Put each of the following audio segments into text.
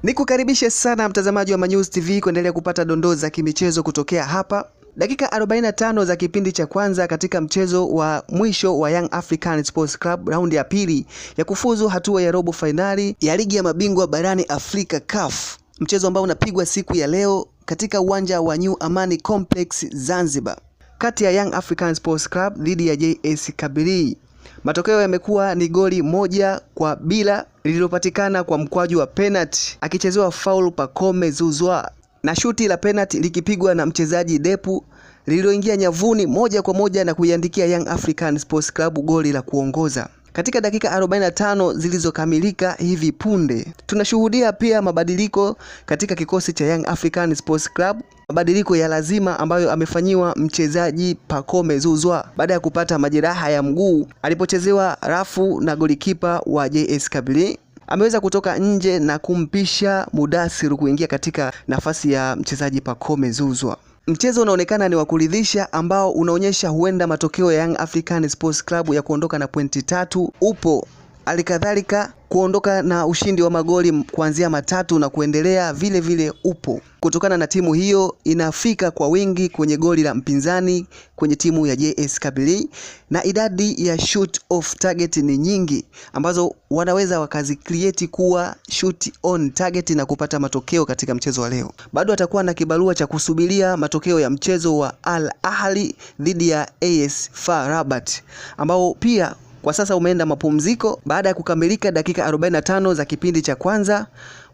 Nikukaribishe sana mtazamaji wa Manyuzi TV kuendelea kupata dondoo za kimichezo kutokea hapa. Dakika 45 za kipindi cha kwanza katika mchezo wa mwisho wa Young African Sports Club raundi ya pili ya kufuzu hatua ya robo finali ya ligi ya mabingwa barani Afrika CAF. Mchezo ambao unapigwa siku ya leo katika uwanja wa New Amani Complex Zanzibar, kati ya Young African Sports Club dhidi ya JS Kabylie. Matokeo yamekuwa ni goli 1-0 lililopatikana kwa mkwaju wa penalty akichezewa foul Pacome Zouzoua, na shuti la penalty likipigwa na mchezaji Depu lililoingia nyavuni moja kwa moja na kuiandikia Young African Sports Club goli la kuongoza. Katika dakika 45 zilizokamilika hivi punde, tunashuhudia pia mabadiliko katika kikosi cha Young African Sports Club, mabadiliko ya lazima ambayo amefanyiwa mchezaji Pacome Zouzoua baada ya kupata majeraha ya mguu alipochezewa rafu na golikipa wa JS Kabylie. Ameweza kutoka nje na kumpisha Mudathir kuingia katika nafasi ya mchezaji Pacome Zouzoua. Mchezo unaonekana ni wa kuridhisha ambao unaonyesha huenda matokeo ya Young African Sports Club ya kuondoka na pointi 3 upo. Alikadhalika kuondoka na ushindi wa magoli kuanzia 3 na kuendelea vile vile upo, kutokana na timu hiyo inafika kwa wingi kwenye goli la mpinzani kwenye timu ya JS Kabylie, na idadi ya shoot off target ni nyingi ambazo wanaweza wakazicreate kuwa shoot on target na kupata matokeo katika mchezo wa leo. Bado atakuwa na kibarua cha kusubiria matokeo ya mchezo wa Al Ahly dhidi ya AS FAR Rabat ambao pia kwa sasa umeenda mapumziko baada ya kukamilika dakika 45 za kipindi cha kwanza,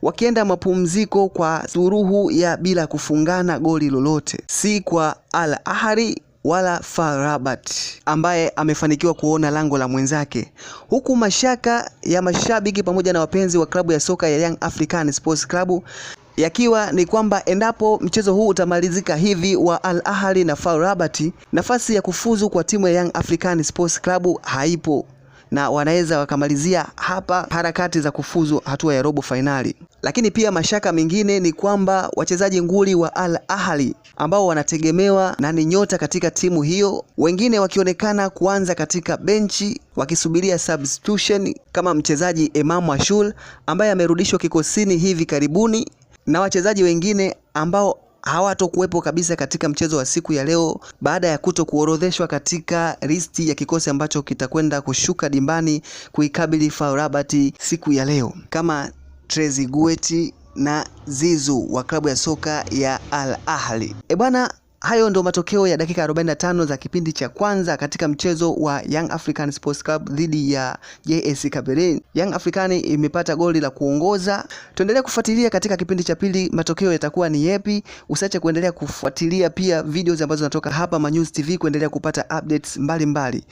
wakienda mapumziko kwa suruhu ya bila kufungana goli lolote, si kwa Al Ahly wala FAR Rabat ambaye amefanikiwa kuona lango la mwenzake, huku mashaka ya mashabiki pamoja na wapenzi wa klabu ya soka ya Young African Sports Club yakiwa ni kwamba endapo mchezo huu utamalizika hivi wa Al Ahly na FAR Rabat, nafasi ya kufuzu kwa timu ya Young African Sports Club haipo na wanaweza wakamalizia hapa harakati za kufuzu hatua ya robo finali. Lakini pia mashaka mengine ni kwamba wachezaji nguli wa Al Ahly ambao wanategemewa na ni nyota katika timu hiyo, wengine wakionekana kuanza katika benchi wakisubiria substitution kama mchezaji Emam Ashul ambaye amerudishwa kikosini hivi karibuni, na wachezaji wengine ambao hawatokuwepo kabisa katika mchezo wa siku ya leo baada ya kuorodheshwa katika listi ya kikosi ambacho kitakwenda kushuka dimbani kuikabili FAR Rabat siku ya leo, kama Trezeguet na Zizou wa klabu ya soka ya Al Ahly. Bwana, hayo ndo matokeo ya dakika 45 za kipindi cha kwanza katika mchezo wa Young African Sports Club dhidi ya JS Kabylie. Young African imepata goli la kuongoza. Tuendelea kufuatilia katika kipindi cha pili matokeo yatakuwa ni yapi. Usiache kuendelea kufuatilia pia videos ambazo zinatoka hapa Manyuzi TV kuendelea kupata updates mbalimbali.